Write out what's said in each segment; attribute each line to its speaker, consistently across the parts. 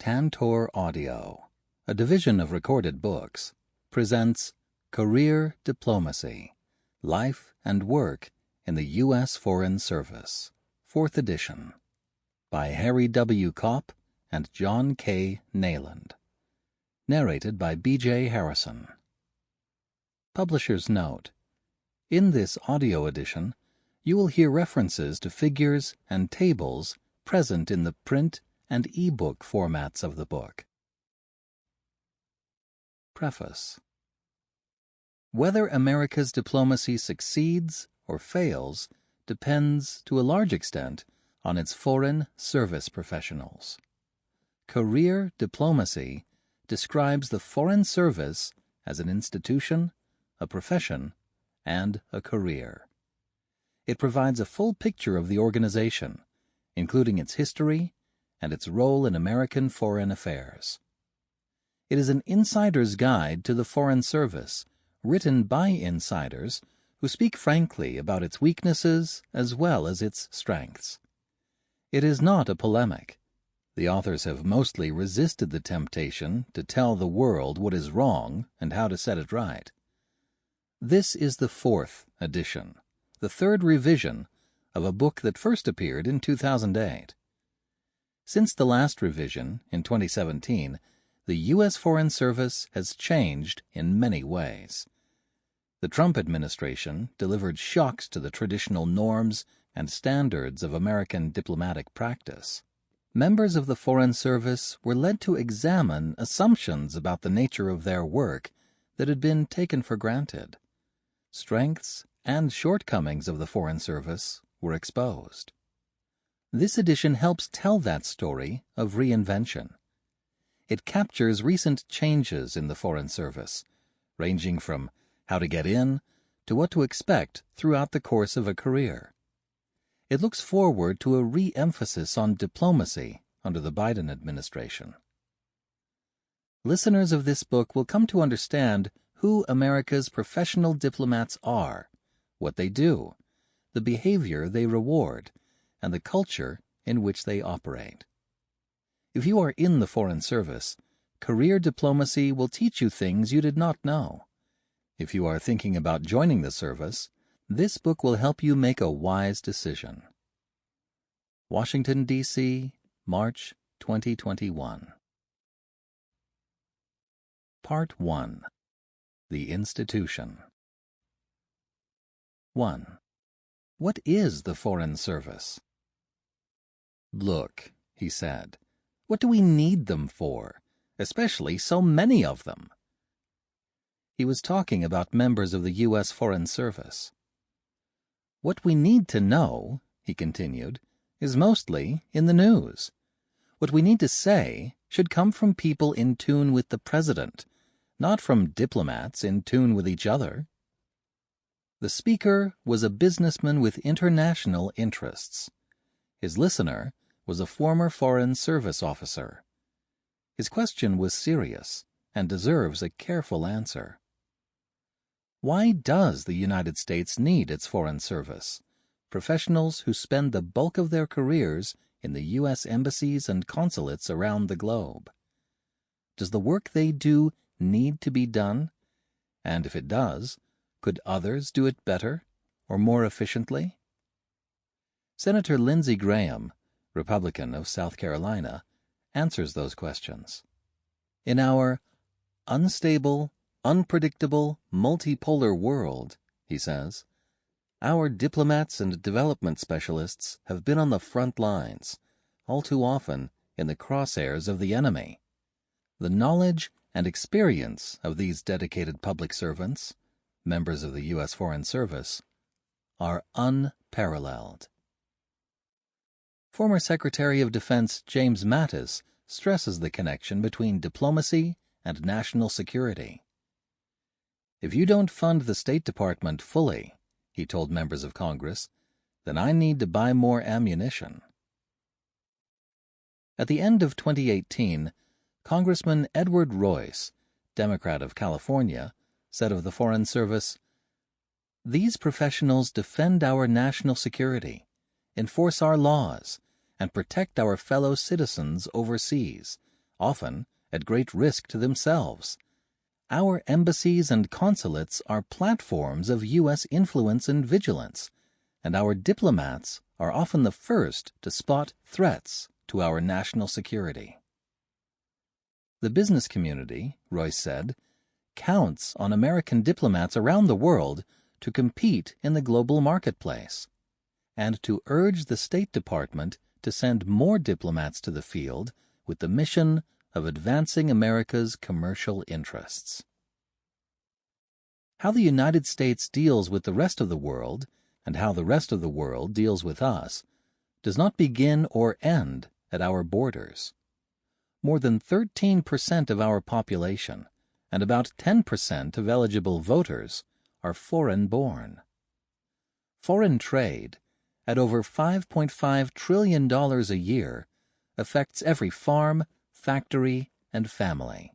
Speaker 1: Tantor Audio, a division of Recorded Books, presents Career Diplomacy, Life and Work in the U.S. Foreign Service, 4th edition, by Harry W. Kopp and John K. Naland. Narrated by B.J. Harrison. Publisher's note: in this audio edition, you will hear references to figures and tables present in the print and e-book formats of the book. Preface. Whether America's diplomacy succeeds or fails depends, to a large extent, on its foreign service professionals. Career diplomacy describes the foreign service as an institution, a profession, and a career. It provides a full picture of the organization, including its history and its role in American foreign affairs. It is an insider's guide to the Foreign Service, written by insiders who speak frankly about its weaknesses as well as its strengths. It is not a polemic. The authors have mostly resisted the temptation to tell the world what is wrong and how to set it right. This is the 4th edition, the 3rd revision of a book that first appeared in 2008. Since the last revision, in 2017, the U.S. Foreign Service has changed in many ways. The Trump administration delivered shocks to the traditional norms and standards of American diplomatic practice. Members of the Foreign Service were led to examine assumptions about the nature of their work that had been taken for granted. Strengths and shortcomings of the Foreign Service were exposed. This edition helps tell that story of reinvention. It captures recent changes in the Foreign Service, ranging from how to get in to what to expect throughout the course of a career. It looks forward to a re-emphasis on diplomacy under the Biden administration. Listeners of this book will come to understand who America's professional diplomats are, what they do, the behavior they reward, and the culture in which they operate. If you are in the Foreign Service, career diplomacy will teach you things you did not know. If you are thinking about joining the service, this book will help you make a wise decision. Washington, D.C., March 2021. Part 1. The Institution. 1. What is the Foreign Service? Look, he said, what do we need them for, especially so many of them? He was talking about members of the U.S. Foreign Service. What we need to know, he continued, is mostly in the news. What we need to say should come from people in tune with the president, not from diplomats in tune with each other. The speaker was a businessman with international interests. His listener was a former Foreign Service officer. His question was serious and deserves a careful answer. Why does the United States need its Foreign Service, professionals who spend the bulk of their careers in the U.S. embassies and consulates around the globe? Does the work they do need to be done? And if it does, could others do it better or more efficiently? Senator Lindsey Graham, Republican of South Carolina, answers those questions. In our unstable, unpredictable, multipolar world, he says, our diplomats and development specialists have been on the front lines, all too often in the crosshairs of the enemy. The knowledge and experience of these dedicated public servants, members of the U.S. Foreign Service, are unparalleled. Former Secretary of Defense James Mattis stresses the connection between diplomacy and national security. If you don't fund the State Department fully, he told members of Congress, then I need to buy more ammunition. At the end of 2018, Congressman Edward Royce, Democrat of California, said of the Foreign Service, "These professionals defend our national security, enforce our laws, and protect our fellow citizens overseas, often at great risk to themselves. Our embassies and consulates are platforms of U.S. influence and vigilance, and our diplomats are often the first to spot threats to our national security. The business community, Royce said, counts on American diplomats around the world to compete in the global marketplace, and to urge the State Department to send more diplomats to the field with the mission of advancing America's commercial interests. How the United States deals with the rest of the world, and how the rest of the world deals with us, does not begin or end at our borders. More than 13% of our population, and about 10% of eligible voters, are foreign-born. Foreign trade, at over $5.5 trillion a year, affects every farm, factory, and family.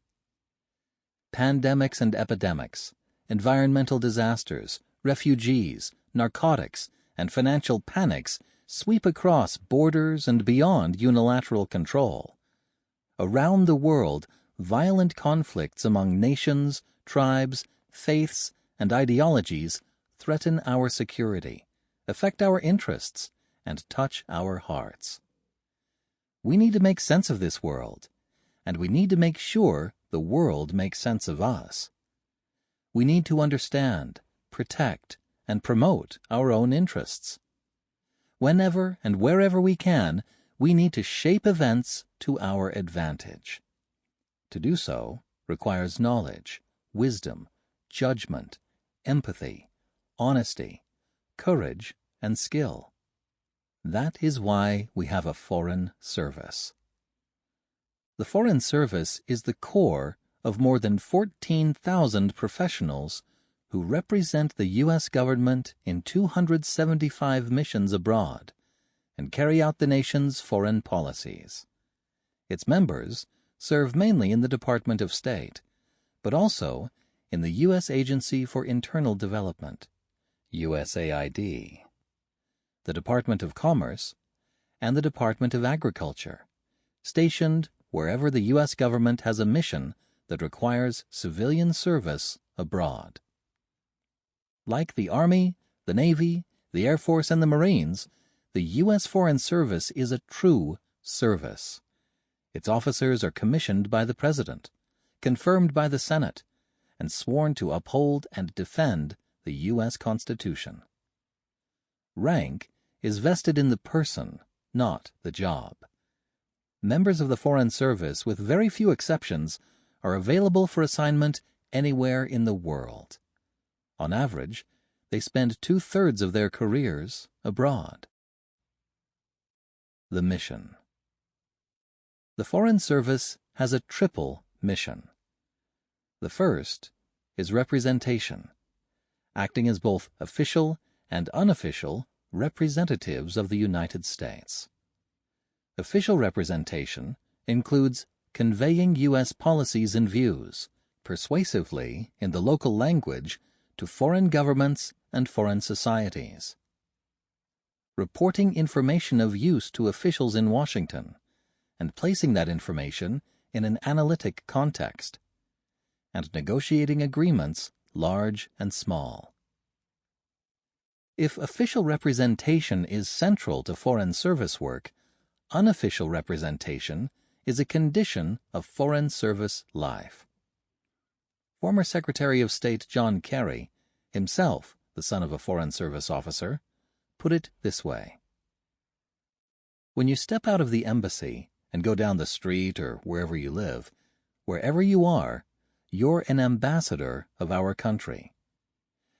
Speaker 1: Pandemics and epidemics, environmental disasters, refugees, narcotics, and financial panics sweep across borders and beyond unilateral control. Around the world, violent conflicts among nations, tribes, faiths, and ideologies threaten our security, affect our interests, and touch our hearts. We need to make sense of this world, and we need to make sure the world makes sense of us. We need to understand, protect, and promote our own interests. Whenever and wherever we can, we need to shape events to our advantage. To do so requires knowledge, wisdom, judgment, empathy, honesty, courage, and skill. That is why we have a Foreign Service. The Foreign Service is the core of more than 14,000 professionals who represent the U.S. government in 275 missions abroad and carry out the nation's foreign policies. Its members serve mainly in the Department of State, but also in the U.S. Agency for Internal Development, USAID, the Department of Commerce, and the Department of Agriculture, stationed wherever the U.S. government has a mission that requires civilian service abroad. Like the Army, the Navy, the Air Force, and the Marines, the U.S. Foreign Service is a true service. Its officers are commissioned by the President, confirmed by the Senate, and sworn to uphold and defend the U.S. Constitution. Rank is vested in the person, not the job. Members of the Foreign Service, with very few exceptions, are available for assignment anywhere in the world. On average, they spend 2/3 of their careers abroad. The mission. The Foreign Service has a triple mission. The first is representation, acting as both official and unofficial representatives of the United States. Official representation includes conveying U.S. policies and views, persuasively in the local language, to foreign governments and foreign societies. Reporting information of use to officials in Washington, and placing that information in an analytic context, and negotiating agreements large and small. If official representation is central to Foreign Service work, unofficial representation is a condition of Foreign Service life. Former Secretary of State John Kerry, himself the son of a Foreign Service officer, put it this way. When you step out of the embassy and go down the street or wherever you live, wherever you are, you're an ambassador of our country.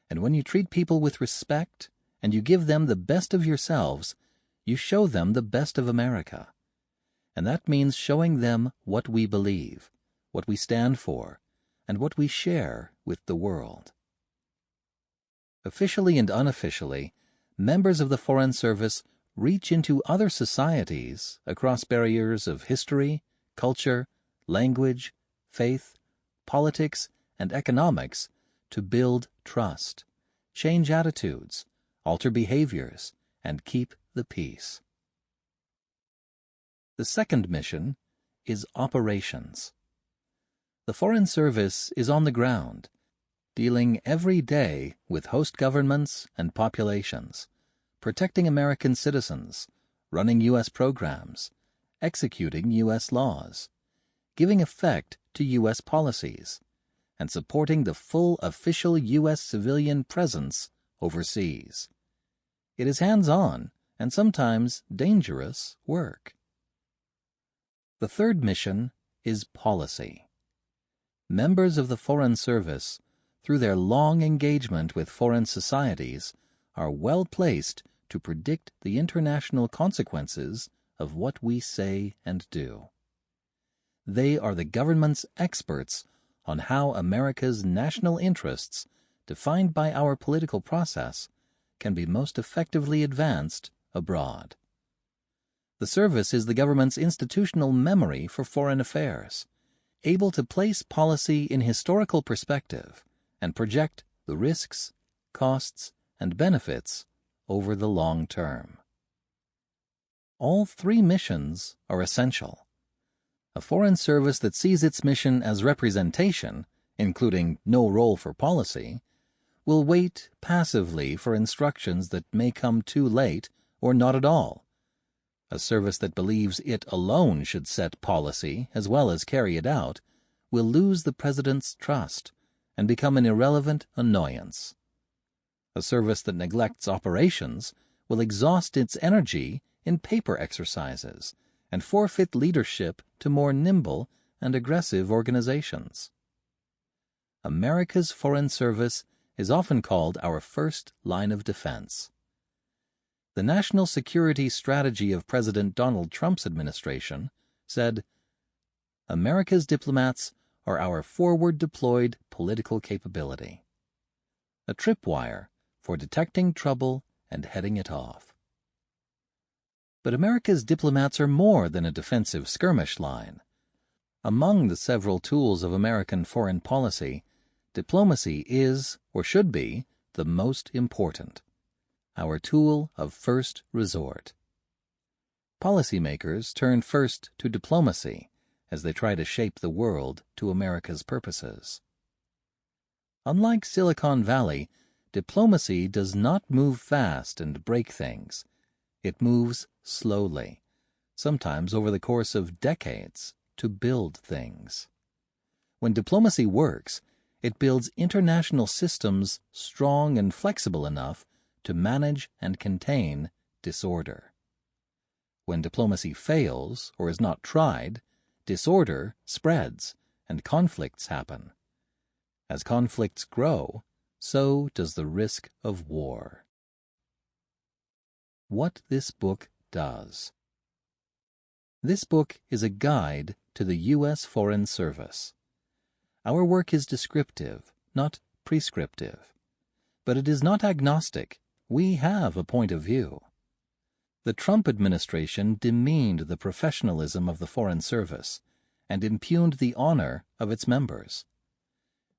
Speaker 1: And when you treat people with respect and you give them the best of yourselves, you show them the best of America. And that means showing them what we believe, what we stand for, and what we share with the world. Officially and unofficially, members of the Foreign Service reach into other societies across barriers of history, culture, language, faith, politics, and economics to build trust, change attitudes, alter behaviors, and keep the peace. The second mission is operations. The Foreign Service is on the ground, dealing every day with host governments and populations, protecting American citizens, running U.S. programs, executing U.S. laws, giving effect to U.S. policies, and supporting the full official U.S. civilian presence overseas. It is hands-on and sometimes dangerous work. The third mission is policy. Members of the Foreign Service, through their long engagement with foreign societies, are well placed to predict the international consequences of what we say and do. They are the government's experts on how America's national interests, defined by our political process, can be most effectively advanced abroad. The service is the government's institutional memory for foreign affairs, able to place policy in historical perspective and project the risks, costs, and benefits over the long term. All three missions are essential. A foreign service that sees its mission as representation, including no role for policy, will wait passively for instructions that may come too late or not at all. A service that believes it alone should set policy as well as carry it out will lose the president's trust and become an irrelevant annoyance. A service that neglects operations will exhaust its energy in paper exercises and forfeit leadership to more nimble and aggressive organizations. America's Foreign Service is often called our first line of defense. The national security strategy of President Donald Trump's administration said, "America's diplomats are our forward-deployed political capability, a tripwire for detecting trouble and heading it off." But America's diplomats are more than a defensive skirmish line. Among the several tools of American foreign policy, diplomacy is, or should be, the most important, our tool of first resort. Policymakers turn first to diplomacy as they try to shape the world to America's purposes. Unlike Silicon Valley, diplomacy does not move fast and break things. It moves slowly, sometimes over the course of decades, to build things. When diplomacy works, it builds international systems strong and flexible enough to manage and contain disorder. When diplomacy fails or is not tried, disorder spreads and conflicts happen. As conflicts grow, so does the risk of war. What this book does. This book is a guide to the U.S. Foreign Service. Our work is descriptive, not prescriptive. But it is not agnostic. We have a point of view. The Trump administration demeaned the professionalism of the Foreign Service and impugned the honor of its members.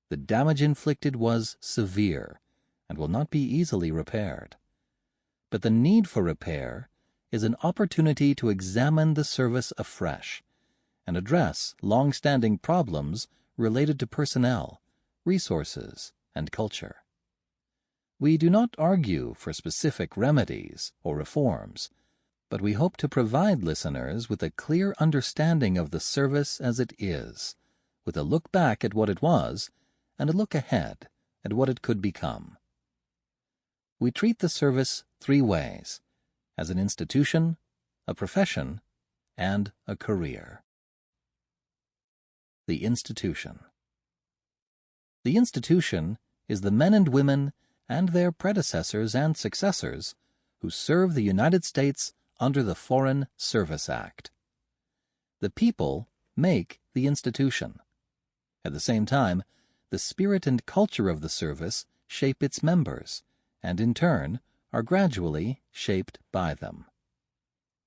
Speaker 1: The damage inflicted was severe and will not be easily repaired. But the need for repair is an opportunity to examine the service afresh and address long-standing problems related to personnel, resources, and culture. We do not argue for specific remedies or reforms, but we hope to provide listeners with a clear understanding of the service as it is, with a look back at what it was and a look ahead at what it could become. We treat the service three ways: as an institution, a profession, and a career. The institution. The institution is the men and women and their predecessors and successors who serve the United States under the Foreign Service Act. The people make the institution. At the same time, the spirit and culture of the service shape its members, and in turn are gradually shaped by them.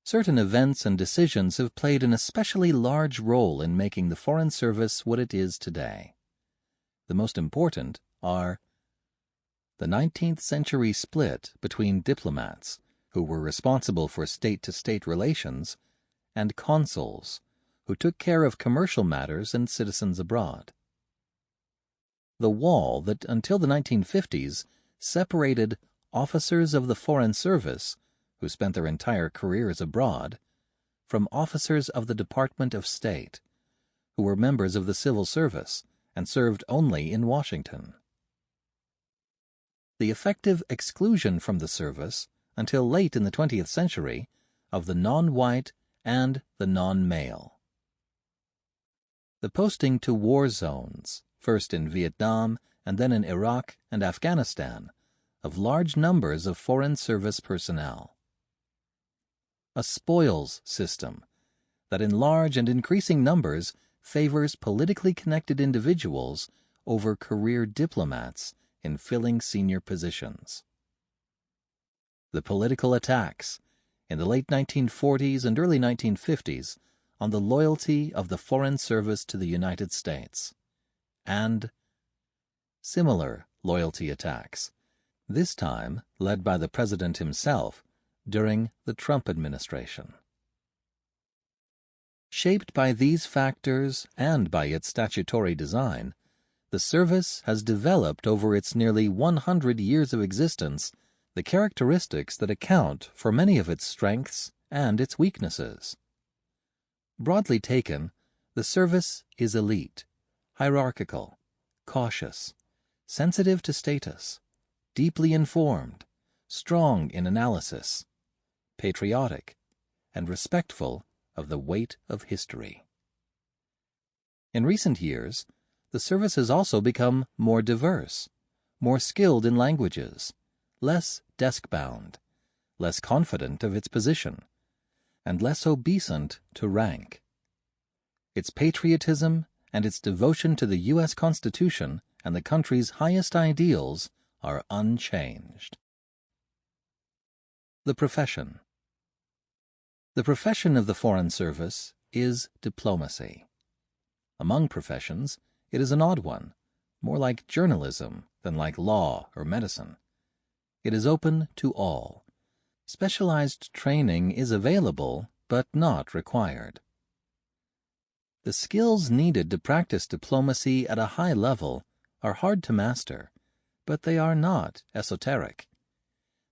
Speaker 1: Certain events and decisions have played an especially large role in making the Foreign Service what it is today. The most important are the 19th century split between diplomats, who were responsible for state-to-state relations, and consuls, who took care of commercial matters and citizens abroad. The wall that, until the 1950s, separated officers of the Foreign Service, who spent their entire careers abroad, from officers of the Department of State, who were members of the civil service and served only in Washington. The effective exclusion from the service, until late in the 20th century, of the non-white and the non-male. The posting to war zones, first in Vietnam and then in Iraq and Afghanistan, of large numbers of Foreign Service personnel. A spoils system that in large and increasing numbers favors politically connected individuals over career diplomats in filling senior positions. The political attacks in the late 1940s and early 1950s on the loyalty of the Foreign Service to the United States, and similar loyalty attacks, this time led by the President himself during the Trump administration. Shaped by these factors and by its statutory design, the service has developed over its nearly 100 years of existence the characteristics that account for many of its strengths and its weaknesses. Broadly taken, the service is elite, hierarchical, cautious, sensitive to status, deeply informed, strong in analysis, patriotic, and respectful of the weight of history. In recent years, the service has also become more diverse, more skilled in languages, less desk-bound, less confident of its position, and less obeisant to rank. Its patriotism and its devotion to the U.S. Constitution and the country's highest ideals are unchanged. The profession. The profession of the Foreign Service is diplomacy. Among professions, it is an odd one, more like journalism than like law or medicine. It is open to all. Specialized training is available, but not required. The skills needed to practice diplomacy at a high level are hard to master, but they are not esoteric.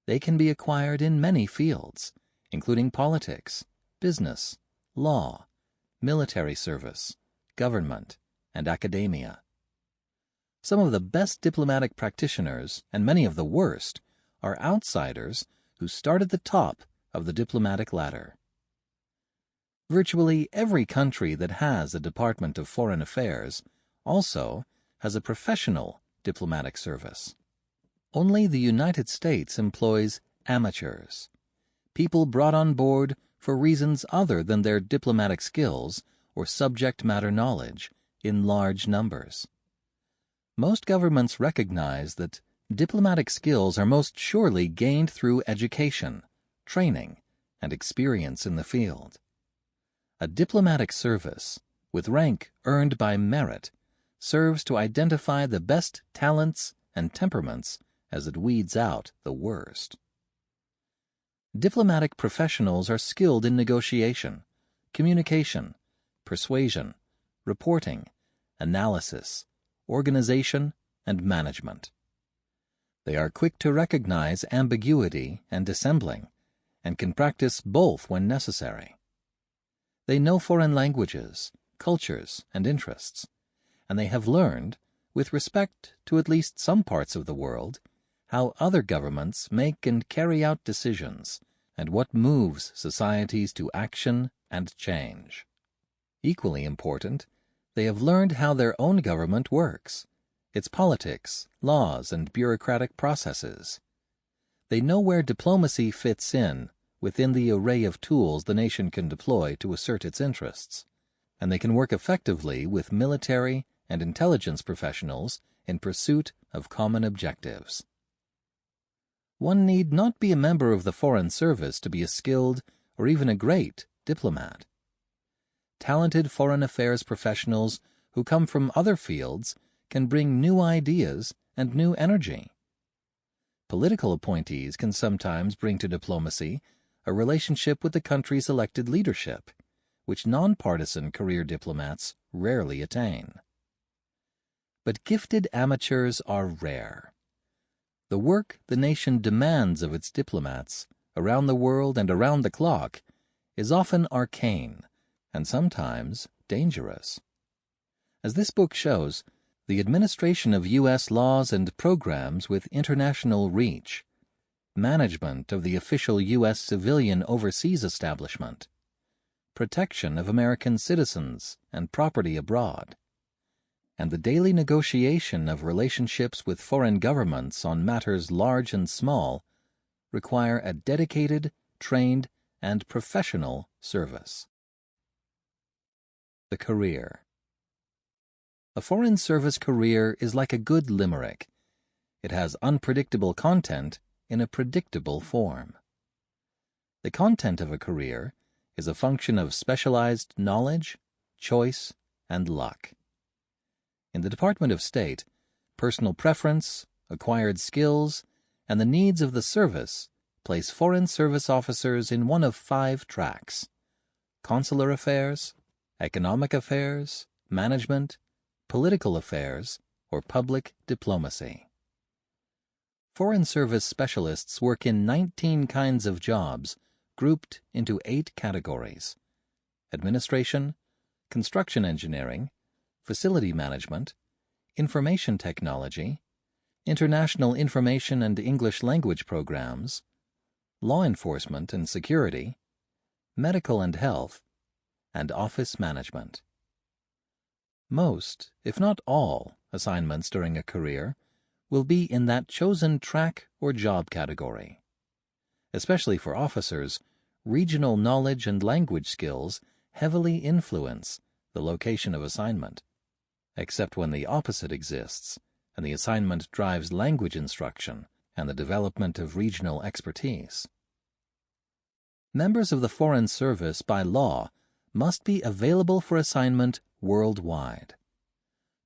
Speaker 1: They can be acquired in many fields, including politics, business, law, military service, government, and academia. Some of the best diplomatic practitioners, and many of the worst, are outsiders who start at the top of the diplomatic ladder. Virtually every country that has a Department of Foreign Affairs also has a professional diplomatic service. Only the United States employs amateurs, people brought on board for reasons other than their diplomatic skills or subject matter knowledge in large numbers. Most governments recognize that diplomatic skills are most surely gained through education, training, and experience in the field. A diplomatic service, with rank earned by merit, serves to identify the best talents and temperaments as it weeds out the worst. Diplomatic professionals are skilled in negotiation, communication, persuasion, reporting, analysis, organization, and management. They are quick to recognize ambiguity and dissembling, and can practice both when necessary. They know foreign languages, cultures, and interests, and they have learned, with respect to at least some parts of the world, how other governments make and carry out decisions, and what moves societies to action and change. Equally important, they have learned how their own government works, its politics, laws, and bureaucratic processes. They know where diplomacy fits in within the array of tools the nation can deploy to assert its interests, and they can work effectively with military and intelligence professionals in pursuit of common objectives. One need not be a member of the Foreign Service to be a skilled or even a great diplomat. Talented foreign affairs professionals who come from other fields can bring new ideas and new energy. Political appointees can sometimes bring to diplomacy a relationship with the country's elected leadership, which nonpartisan career diplomats rarely attain. But gifted amateurs are rare. The work the nation demands of its diplomats, around the world and around the clock, is often arcane and sometimes dangerous. As this book shows, the administration of U.S. laws and programs with international reach, management of the official U.S. civilian overseas establishment, protection of American citizens and property abroad, and the daily negotiation of relationships with foreign governments on matters large and small require a dedicated, trained, and professional service. The career. A Foreign Service career is like a good limerick. It has unpredictable content in a predictable form. The content of a career is a function of specialized knowledge, choice, and luck. In the Department of State, personal preference, acquired skills, and the needs of the service place Foreign Service officers in one of 5 tracks: consular affairs, economic affairs, management, political affairs, or public diplomacy. Foreign Service specialists work in 19 kinds of jobs grouped into 8 categories: administration, construction engineering, facility management, information technology, international information and English language programs, law enforcement and security, medical and health, and office management. Most, if not all, assignments during a career will be in that chosen track or job category. Especially for officers, regional knowledge and language skills heavily influence the location of assignment, except when the opposite exists and the assignment drives language instruction and the development of regional expertise. Members of the Foreign Service by law must be available for assignment worldwide.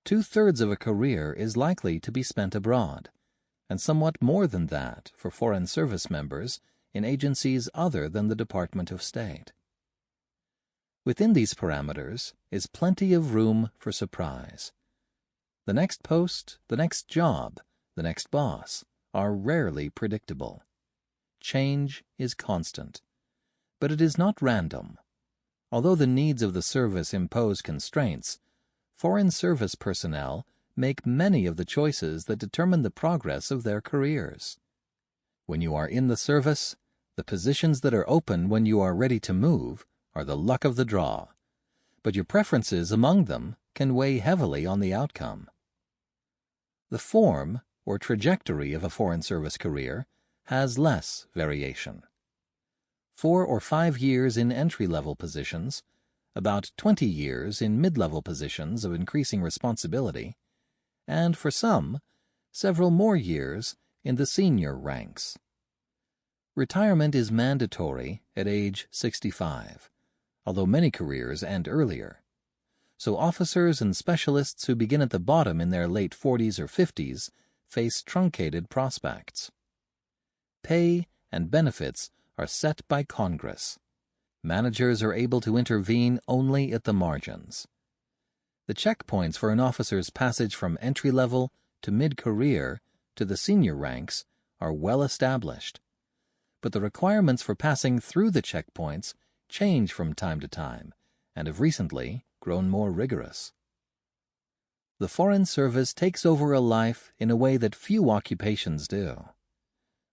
Speaker 1: 2/3 of a career is likely to be spent abroad, and somewhat more than that for Foreign Service members in agencies other than the Department of State. Within these parameters is plenty of room for surprise. The next post, the next job, the next boss are rarely predictable. Change is constant, but it is not random. Although the needs of the service impose constraints, Foreign Service personnel make many of the choices that determine the progress of their careers. When you are in the service, the positions that are open when you are ready to move are the luck of the draw, but your preferences among them can weigh heavily on the outcome. The form or trajectory of a Foreign Service career has less variation. 4 or 5 years in entry-level positions, about 20 years in mid-level positions of increasing responsibility, and for some, several more years in the senior ranks. Retirement is mandatory at age 65, although many careers end earlier. So officers and specialists who begin at the bottom in their late 40s or 50s face truncated prospects. Pay and benefits are set by Congress. Managers are able to intervene only at the margins. The checkpoints for an officer's passage from entry-level to mid-career to the senior ranks are well established, but the requirements for passing through the checkpoints change from time to time and have recently grown more rigorous. The Foreign Service takes over a life in a way that few occupations do.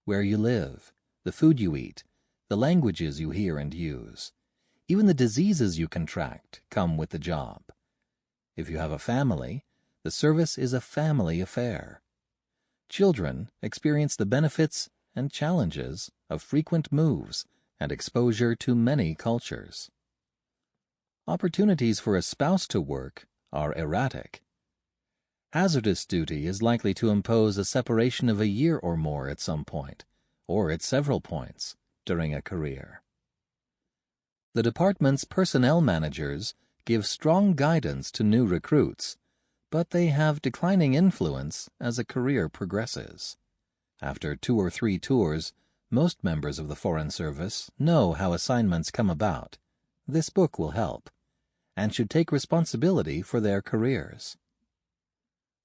Speaker 1: Where you live, the food you eat, the languages you hear and use, even the diseases you contract come with the job. If you have a family, the service is a family affair. Children experience the benefits and challenges of frequent moves and exposure to many cultures. Opportunities for a spouse to work are erratic. Hazardous duty is likely to impose a separation of a year or more at some point, or at several points, during a career. The department's personnel managers give strong guidance to new recruits, but they have declining influence as a career progresses. After 2 or 3 tours, most members of the Foreign Service know how assignments come about, this book will help, and should take responsibility for their careers.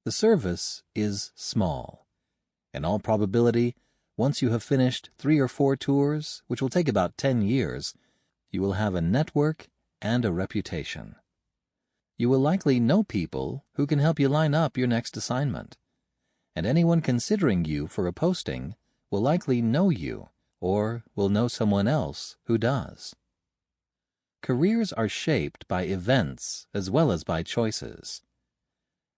Speaker 1: The service is small. In all probability, once you have finished 3 or 4 tours, which will take about 10 years, you will have a network and a reputation. You will likely know people who can help you line up your next assignment, and anyone considering you for a posting will likely know you or will know someone else who does. Careers are shaped by events as well as by choices.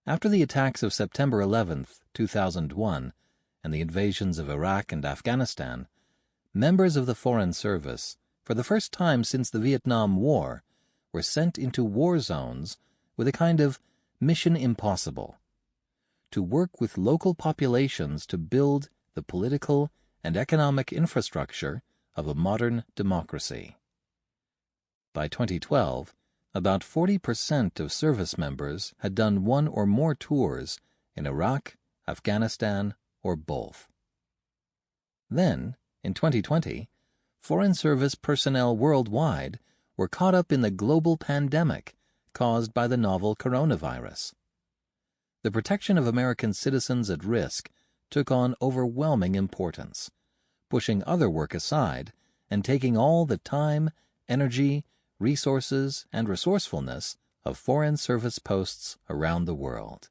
Speaker 1: After the attacks of September 11, 2001, and the invasions of Iraq and Afghanistan, members of the Foreign Service, for the first time since the Vietnam War, were sent into war zones with a kind of mission impossible: to work with local populations to build the political and economic infrastructure of a modern democracy. By 2012, about 40% of service members had done 1 or more tours in Iraq, Afghanistan, or both. Then, in 2020, Foreign Service personnel worldwide were caught up in the global pandemic caused by the novel coronavirus. The protection of American citizens at risk took on overwhelming importance, pushing other work aside and taking all the time, energy, resources, and resourcefulness of Foreign Service posts around the world.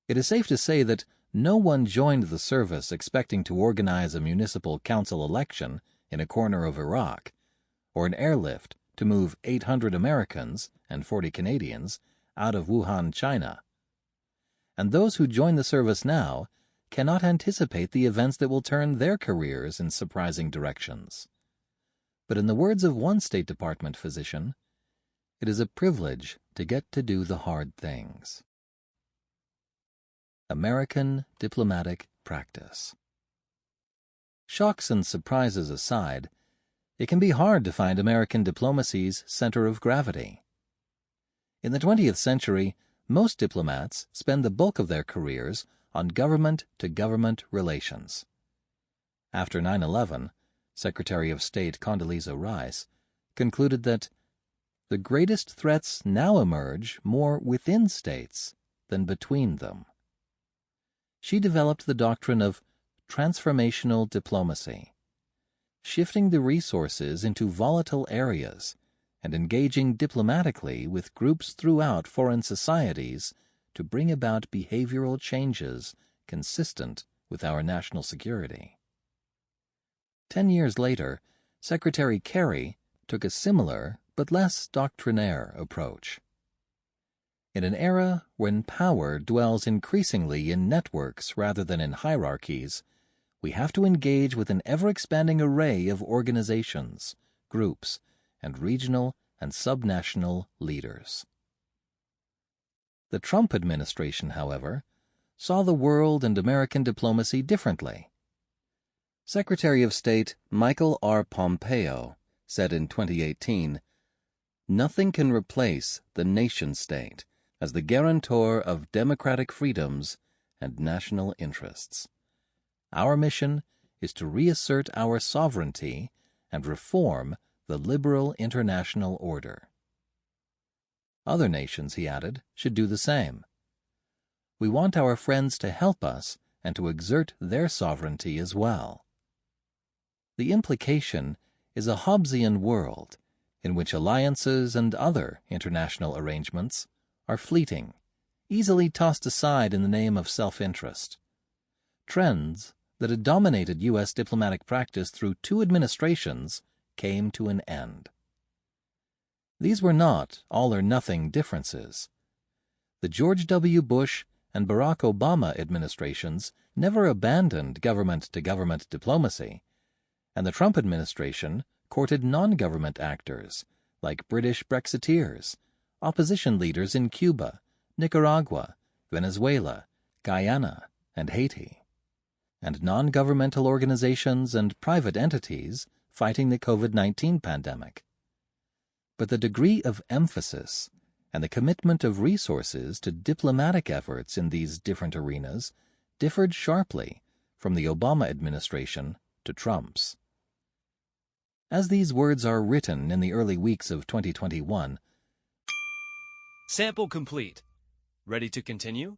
Speaker 1: It is safe to say that no one joined the service expecting to organize a municipal council election in a corner of Iraq, or an airlift to move 800 Americans and 40 Canadians out of Wuhan, China. And those who join the service now cannot anticipate the events that will turn their careers in surprising directions. But in the words of one State Department physician, it is a privilege to get to do the hard things. American Diplomatic Practice. Shocks and surprises aside, it can be hard to find American diplomacy's center of gravity. In the 20th century, most diplomats spend the bulk of their careers on government-to-government relations. After 9/11, Secretary of State Condoleezza Rice concluded that the greatest threats now emerge more within states than between them. She developed the doctrine of transformational diplomacy, shifting the resources into volatile areas and engaging diplomatically with groups throughout foreign societies to bring about behavioral changes consistent with our national security. 10 years later, Secretary Kerry took a similar but less doctrinaire approach. In an era when power dwells increasingly in networks rather than in hierarchies, we have to engage with an ever-expanding array of organizations, groups, and regional and subnational leaders. The Trump administration, however, saw the world and American diplomacy differently. Secretary of State Michael R. Pompeo said in 2018, "Nothing can replace the nation-state as the guarantor of democratic freedoms and national interests. Our mission is to reassert our sovereignty and reform the liberal international order." Other nations, he added, should do the same. We want our friends to help us and to exert their sovereignty as well. The implication is a Hobbesian world in which alliances and other international arrangements are fleeting, easily tossed aside in the name of self-interest. Trends that had dominated U.S. diplomatic practice through 2 administrations came to an end. These were not all-or-nothing differences. The George W. Bush and Barack Obama administrations never abandoned government-to-government diplomacy, and the Trump administration courted non-government actors like British Brexiteers, opposition leaders in Cuba, Nicaragua, Venezuela, Guyana, and Haiti, and non-governmental organizations and private entities fighting the COVID-19 pandemic. But the degree of emphasis and the commitment of resources to diplomatic efforts in these different arenas differed sharply from the Obama administration to Trump's. As these words are written in the early weeks of 2021,
Speaker 2: Sample complete. Ready to continue?